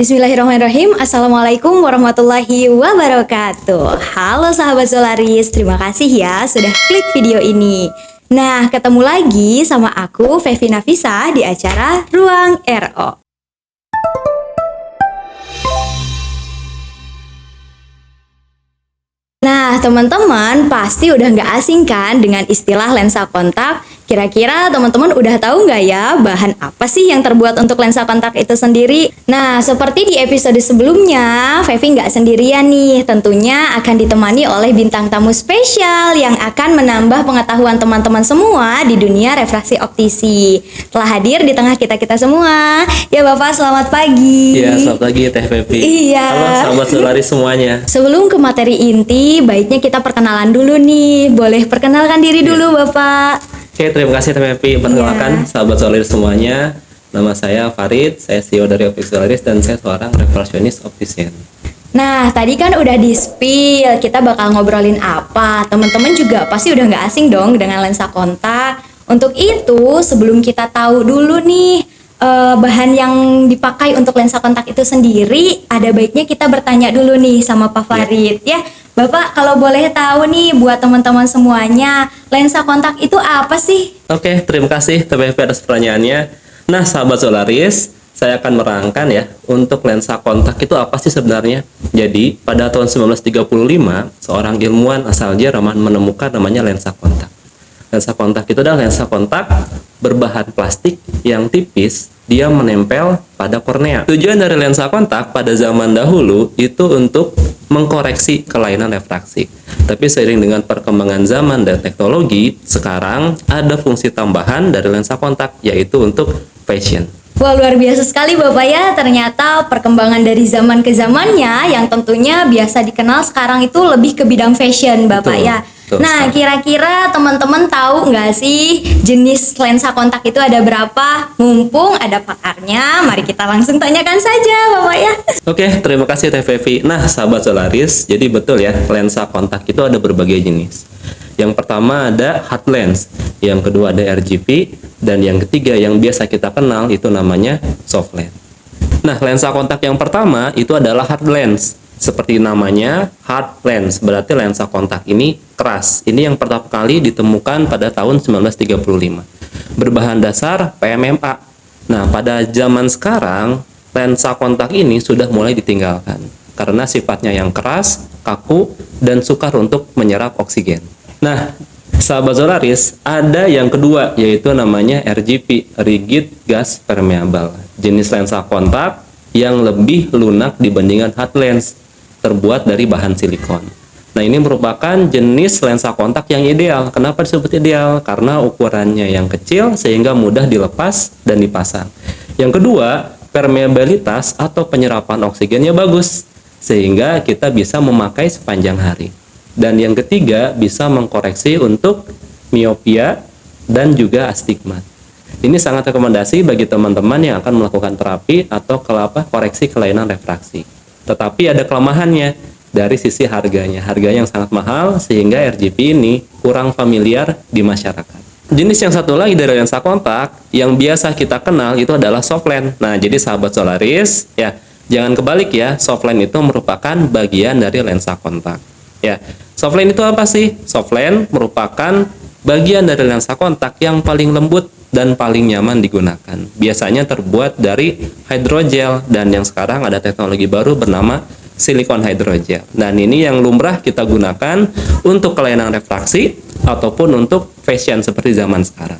Bismillahirrahmanirrahim. Assalamualaikum warahmatullahi wabarakatuh. Halo sahabat Solaris, terima kasih ya sudah klik video ini. Nah, ketemu lagi sama aku Fevi Nafisa di acara Ruang RO. Nah, teman-teman pasti udah nggak asing kan dengan istilah lensa kontak? Kira-kira teman-teman udah tahu nggak ya bahan apa sih yang terbuat untuk lensa kontak itu sendiri? Nah, seperti di episode sebelumnya, Fevi nggak sendirian nih. Tentunya akan ditemani oleh bintang tamu spesial yang akan menambah pengetahuan teman-teman semua di dunia refraksi optisi. Telah hadir di tengah kita-kita semua. Ya Bapak, selamat pagi. Iya, selamat pagi Teh Fevi. Iya. Halo sahabat Solaris semuanya. Sebelum ke materi inti, baiknya kita perkenalan dulu nih. Boleh perkenalkan diri dulu Bapak? Oke, terima kasih Teh Fevi. Perkenalkan sahabat Solaris semuanya. Nama saya Farid, saya CEO dari Optik Solaris dan saya seorang refraksionis optician. Nah, tadi kan udah di-spill, kita bakal ngobrolin apa. Teman-teman juga pasti udah nggak asing dong dengan lensa kontak. Untuk itu, sebelum kita tahu dulu nih bahan yang dipakai untuk lensa kontak itu sendiri, ada baiknya kita bertanya dulu nih sama Pak Farid ya. Bapak, kalau boleh tahu nih buat teman-teman semuanya, lensa kontak itu apa sih? Oke, terima kasih Teh Fevi atas pertanyaannya. Nah, sahabat Solaris, saya akan merangkan ya untuk lensa kontak itu apa sih sebenarnya. Jadi, pada tahun 1935, seorang ilmuwan asal Jerman menemukan namanya lensa kontak. Lensa kontak itu adalah lensa kontak berbahan plastik yang tipis, dia menempel pada kornea. Tujuan dari lensa kontak pada zaman dahulu itu untuk mengkoreksi kelainan refraksi. Tapi seiring dengan perkembangan zaman dan teknologi, sekarang ada fungsi tambahan dari lensa kontak, yaitu untuk fashion. Wah, luar biasa sekali Bapak ya. Ternyata perkembangan dari zaman ke zamannya yang tentunya biasa dikenal sekarang itu lebih ke bidang fashion Bapak Betul, ya. betul Nah, sekali. kira-kira teman-teman tahu nggak sih jenis lensa kontak itu ada berapa? Mumpung ada pakarnya, mari kita langsung tanyakan saja Bapak ya. Oke, terima kasih Teh Fevi. Nah, sahabat Solaris, jadi betul ya, lensa kontak itu ada berbagai jenis. Yang pertama ada hard lens, yang kedua ada RGP, dan yang ketiga yang biasa kita kenal itu namanya soft lens. Nah, lensa kontak yang pertama itu adalah hard lens. Seperti namanya, hard lens, berarti lensa kontak ini keras. Ini yang pertama kali ditemukan pada tahun 1935. Berbahan dasar PMMA. Nah, pada zaman sekarang, lensa kontak ini sudah mulai ditinggalkan. Karena sifatnya yang keras, kaku, dan sukar untuk menyerap oksigen. Nah, sahabat Solaris, ada yang kedua, yaitu namanya RGP, Rigid Gas Permeable. Jenis lensa kontak yang lebih lunak dibandingkan hard lens, terbuat dari bahan silikon. Nah, ini merupakan jenis lensa kontak yang ideal. Kenapa disebut ideal? Karena ukurannya yang kecil sehingga mudah dilepas dan dipasang. Yang kedua, permeabilitas atau penyerapan oksigennya bagus sehingga kita bisa memakai sepanjang hari. Dan yang ketiga, bisa mengkoreksi untuk miopia dan juga astigmat. Ini sangat rekomendasi bagi teman-teman yang akan melakukan terapi atau koreksi kelainan refraksi. Tetapi ada kelemahannya dari sisi harganya. Harganya yang sangat mahal sehingga RGP ini kurang familiar di masyarakat. Jenis yang satu lagi dari lensa kontak yang biasa kita kenal itu adalah soft lens. Nah, jadi sahabat Solaris, ya, jangan kebalik ya. Soft lens itu merupakan bagian dari lensa kontak. Ya, soft lens itu apa sih? Soft lens merupakan bagian dari lensa kontak yang paling lembut dan paling nyaman digunakan. Biasanya terbuat dari hydrogel dan yang sekarang ada teknologi baru bernama silikon hydrogel. Dan ini yang lumrah kita gunakan untuk kelainan refraksi ataupun untuk fashion seperti zaman sekarang.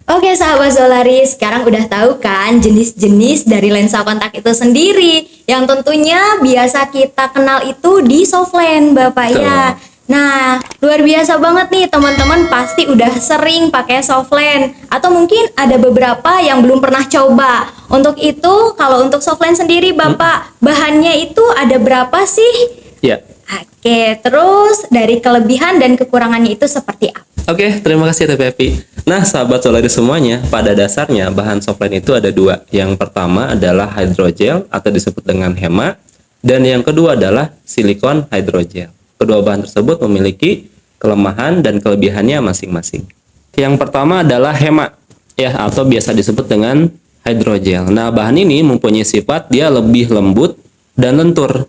Oke sahabat Solaris, sekarang udah tahu kan jenis-jenis dari lensa kontak itu sendiri. Yang tentunya biasa kita kenal itu di soft lens Bapak ya. Nah, luar biasa banget nih teman-teman pasti udah sering pakai soft lens. Atau mungkin ada beberapa yang belum pernah coba. Untuk itu, kalau untuk soft lens sendiri Bapak, bahannya itu ada berapa sih? Ya. Oke, terus dari kelebihan dan kekurangannya itu seperti apa? Oke, terima kasih Teh Fevi. Nah, sahabat Solaris semuanya, pada dasarnya bahan soft lens itu ada dua. Yang pertama adalah hydrogel atau disebut dengan HEMA, dan yang kedua adalah silikon hydrogel. Kedua bahan tersebut memiliki kelemahan dan kelebihannya masing-masing. Yang pertama adalah HEMA, ya, atau biasa disebut dengan hydrogel. Nah, bahan ini mempunyai sifat dia lebih lembut dan lentur.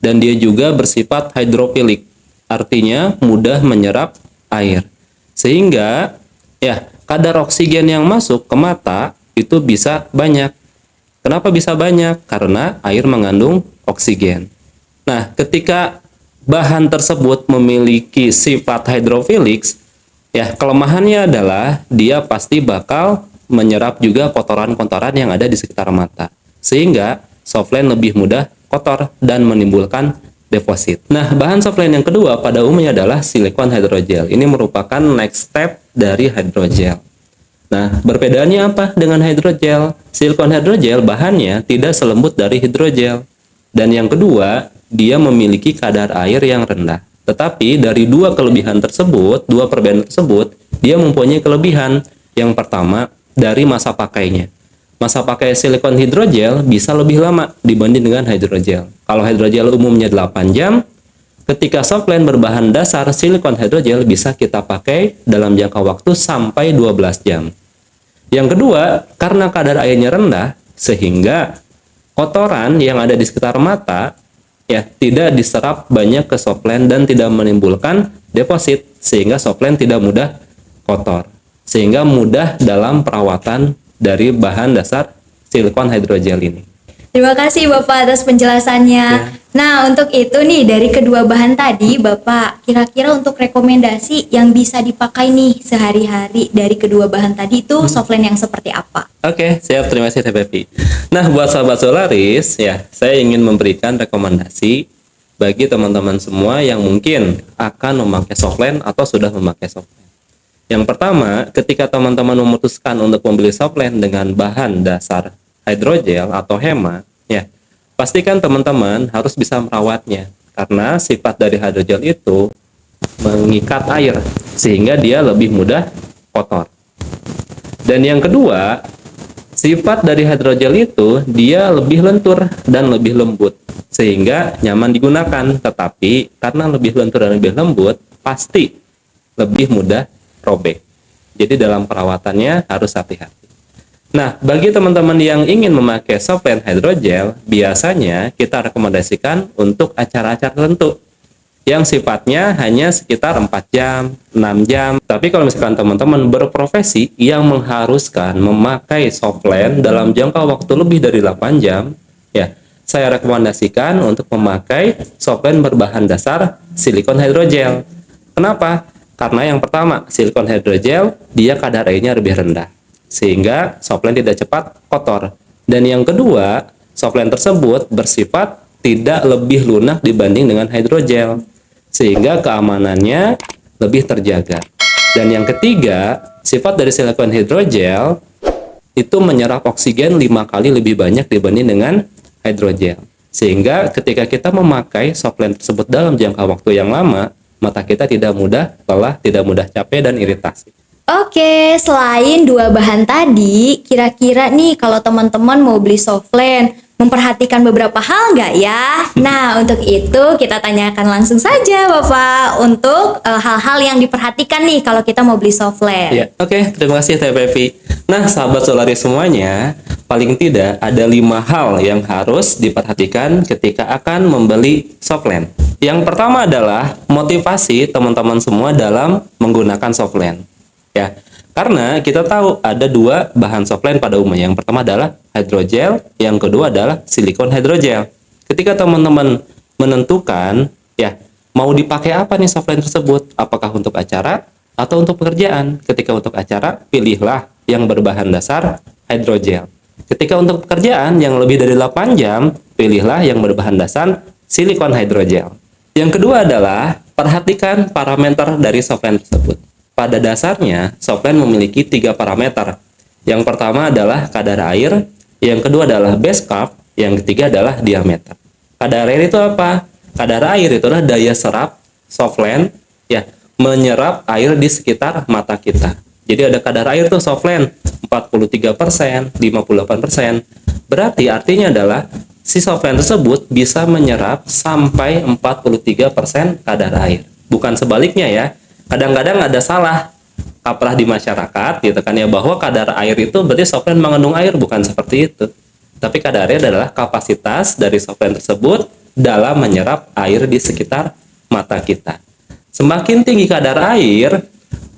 Dan dia juga bersifat hidrofilik. Artinya mudah menyerap air. Sehingga ya, kadar oksigen yang masuk ke mata itu bisa banyak. Kenapa bisa banyak? Karena air mengandung oksigen. Nah, ketika bahan tersebut memiliki sifat hidrofilik, ya, kelemahannya adalah dia pasti bakal menyerap juga kotoran-kotoran yang ada di sekitar mata. Sehingga softline lebih mudah kotor dan menimbulkan deposit. Nah, bahan softline yang kedua pada umumnya adalah silikon hydrogel. Ini merupakan next step dari hydrogel. Nah, perbedaannya apa dengan hydrogel? Silikon hydrogel bahannya tidak selembut dari hidrogel. Dan yang kedua, dia memiliki kadar air yang rendah. Tetapi dari dua kelebihan tersebut, dua perbedaan tersebut, dia mempunyai kelebihan. Yang pertama, dari masa pakainya. Masa pakai silikon hidrogel bisa lebih lama dibanding dengan hydrogel. Kalau hydrogel umumnya 8 jam, ketika softline berbahan dasar silikon hydrogel bisa kita pakai dalam jangka waktu sampai 12 jam. Yang kedua, karena kadar airnya rendah, sehingga kotoran yang ada di sekitar mata ya tidak diserap banyak ke softline dan tidak menimbulkan deposit, sehingga softline tidak mudah kotor. Sehingga mudah dalam perawatan dari bahan dasar silikon hydrogel ini. Terima kasih Bapak atas penjelasannya. Nah, untuk itu nih dari kedua bahan tadi, Bapak kira-kira untuk rekomendasi yang bisa dipakai nih sehari-hari dari kedua bahan tadi itu softline yang seperti apa? Oke, siap. Terima kasih Teh Pepi. Nah, buat sahabat Solaris, ya, saya ingin memberikan rekomendasi bagi teman-teman semua yang mungkin akan memakai softline atau sudah memakai softline. Yang pertama, ketika teman-teman memutuskan untuk membeli softline dengan bahan dasar hydrogel atau HEMA, ya, pastikan teman-teman harus bisa merawatnya. Karena sifat dari hydrogel itu mengikat air, sehingga dia lebih mudah kotor. Dan yang kedua, sifat dari hydrogel itu dia lebih lentur dan lebih lembut, sehingga nyaman digunakan. Tetapi karena lebih lentur dan lebih lembut, pasti lebih mudah robek. Jadi dalam perawatannya harus hati-hati. Nah, bagi teman-teman yang ingin memakai softline hydrogel, biasanya kita rekomendasikan untuk acara-acara tertentu yang sifatnya hanya sekitar 4 jam, 6 jam. Tapi kalau misalkan teman-teman berprofesi yang mengharuskan memakai softline dalam jangka waktu lebih dari 8 jam, ya, saya rekomendasikan untuk memakai softline berbahan dasar silikon hydrogel. Kenapa? Karena yang pertama, silikon hydrogel dia kadar airnya lebih rendah, sehingga softline tidak cepat kotor. Dan yang kedua, softline tersebut bersifat tidak lebih lunak dibanding dengan hydrogel, sehingga keamanannya lebih terjaga. Dan yang ketiga, sifat dari silikon hydrogel itu menyerap oksigen 5 kali lebih banyak dibanding dengan hydrogel. Sehingga ketika kita memakai softline tersebut dalam jangka waktu yang lama, mata kita tidak mudah lelah, tidak mudah capek dan iritasi. Oke, selain dua bahan tadi, kira-kira nih kalau teman-teman mau beli softline, memperhatikan beberapa hal nggak ya? Nah, untuk itu kita tanyakan langsung saja Bapak untuk hal-hal yang diperhatikan nih kalau kita mau beli softline. Ya, oke, terima kasih Teh Pevi. Nah, sahabat Solaris semuanya, paling tidak ada 5 hal yang harus diperhatikan ketika akan membeli softline. Yang pertama adalah motivasi teman-teman semua dalam menggunakan softline. Ya, karena kita tahu ada 2 bahan softline pada umumnya. Yang pertama adalah hydrogel, yang kedua adalah silikon hydrogel. Ketika teman-teman menentukan, ya, mau dipakai apa nih softline tersebut? Apakah untuk acara atau untuk pekerjaan? Ketika untuk acara, pilihlah yang berbahan dasar hydrogel. Ketika untuk pekerjaan yang lebih dari 8 jam, pilihlah yang berbahan dasar silikon hydrogel. Yang kedua adalah perhatikan parameter dari softline tersebut. Pada dasarnya, softline memiliki 3 parameter. Yang pertama adalah kadar air, yang kedua adalah base curve, yang ketiga adalah diameter. Kadar air itu apa? Kadar air itu adalah daya serap softline, ya, menyerap air di sekitar mata kita. Jadi ada kadar air tuh softline 43%, 58%. Berarti artinya adalah si softline tersebut bisa menyerap sampai 43% kadar air. Bukan sebaliknya ya. Kadang-kadang ada salah. kaprah di masyarakat gitu kan ya, bahwa kadar air itu berarti softline mengandung air, bukan seperti itu. Tapi kadarnya adalah kapasitas dari softline tersebut dalam menyerap air di sekitar mata kita. Semakin tinggi kadar air,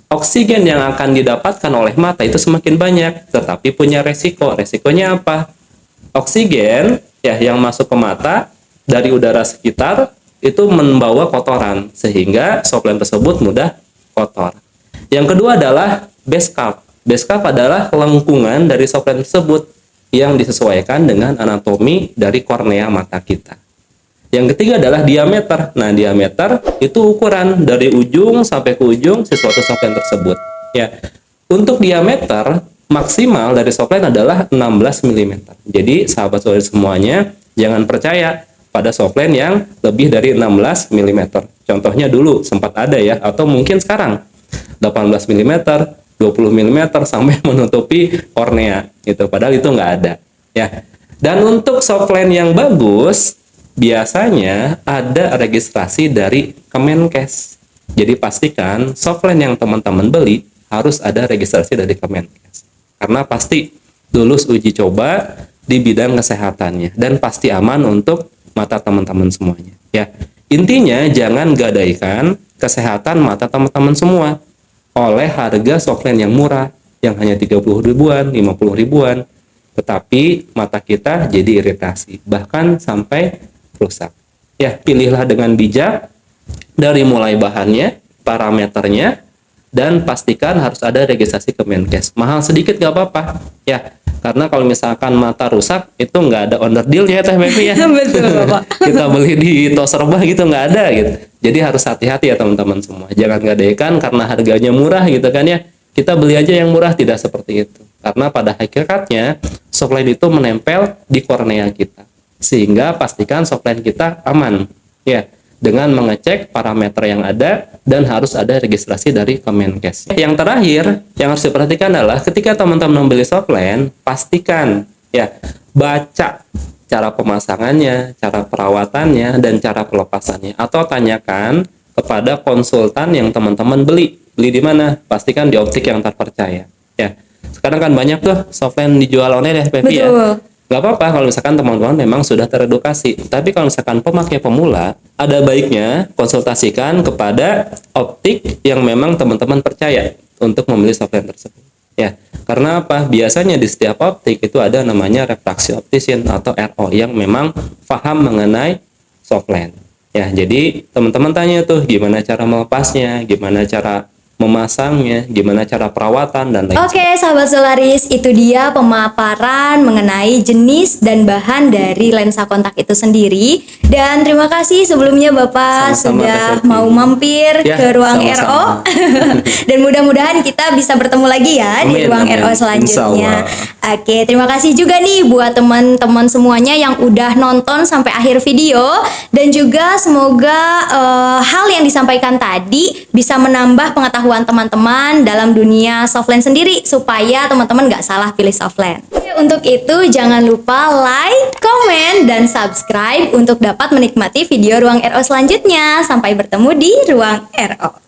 oksigen yang akan didapatkan oleh mata itu semakin banyak, tetapi punya resiko. Resikonya apa? Oksigen ya yang masuk ke mata dari udara sekitar itu membawa kotoran, sehingga softline tersebut mudah kotor. Yang kedua adalah base curve. Base curve adalah lengkungan dari softline tersebut yang disesuaikan dengan anatomi dari kornea mata kita. Yang ketiga adalah diameter. Nah, diameter itu ukuran dari ujung sampai ke ujung si suatu softline tersebut. Ya, untuk diameter maksimal dari softline adalah 16 mm. Jadi, sahabat saudari semuanya, jangan percaya pada softline yang lebih dari 16 mm. Contohnya dulu sempat ada ya, atau mungkin sekarang 18 mm, 20 mm sampai menutupi kornea gitu, padahal itu nggak ada ya. Dan untuk softline yang bagus biasanya ada registrasi dari Kemenkes. Jadi pastikan softline yang teman-teman beli harus ada registrasi dari Kemenkes, karena pasti lulus uji coba di bidang kesehatannya dan pasti aman untuk mata teman-teman semuanya ya. Intinya jangan gadaikan kesehatan mata teman-teman semua oleh harga softline yang murah, yang hanya 30 ribuan, 50 ribuan, tetapi mata kita jadi iritasi, bahkan sampai rusak. Ya, pilihlah dengan bijak dari mulai bahannya, parameternya, dan pastikan harus ada registrasi Kemenkes. Mahal sedikit nggak apa-apa, ya. Karena kalau misalkan mata rusak, itu nggak ada owner deal-nya ya Teh Pepi ya. Betul, Bapak. Kita beli di Toserba gitu nggak ada gitu. Jadi harus hati-hati ya teman-teman semua. Jangan gadaikan karena harganya murah gitu kan ya. Kita beli aja yang murah, tidak seperti itu. Karena pada hakikatnya softline itu menempel di kornea kita. Sehingga pastikan softline kita aman ya, dengan mengecek parameter yang ada dan harus ada registrasi dari Kemenkes. Yang terakhir yang harus diperhatikan adalah ketika teman-teman membeli softline, pastikan ya baca cara pemasangannya, cara perawatannya, dan cara pelepasannya. Atau tanyakan kepada konsultan yang teman-teman beli. Beli di mana? Pastikan di optik yang terpercaya. Ya, sekarang kan banyak tuh softline dijual online ya, Pepi ya. Gak apa-apa kalau misalkan teman-teman memang sudah teredukasi. Tapi kalau misalkan pemakai pemula, ada baiknya konsultasikan kepada optik yang memang teman-teman percaya untuk membeli softline tersebut. Ya, karena apa? Biasanya di setiap optik itu ada namanya refraksi optician atau RO yang memang paham mengenai softline. Ya, jadi teman-teman tanya tuh gimana cara melepasnya, gimana cara memasangnya, gimana cara perawatan dan lain Oke, sahabat Solaris, itu dia pemaparan mengenai jenis dan bahan dari lensa kontak itu sendiri. Dan terima kasih sebelumnya Bapak Sama-sama, sudah Teh Fefi. mau mampir Ya, ke ruang sama-sama. RO. Dan mudah-mudahan kita bisa bertemu lagi ya di Amin, ruang amin. RO selanjutnya. Insya Oke, terima kasih juga nih buat teman-teman semuanya yang udah nonton sampai akhir video. Dan juga semoga hal yang disampaikan tadi bisa menambah pengetahuan teman-teman dalam dunia softline sendiri, supaya teman-teman nggak salah pilih softline. Oke, untuk itu jangan lupa like, komen, dan subscribe untuk dapat menikmati video Ruang RO selanjutnya. Sampai bertemu di Ruang RO.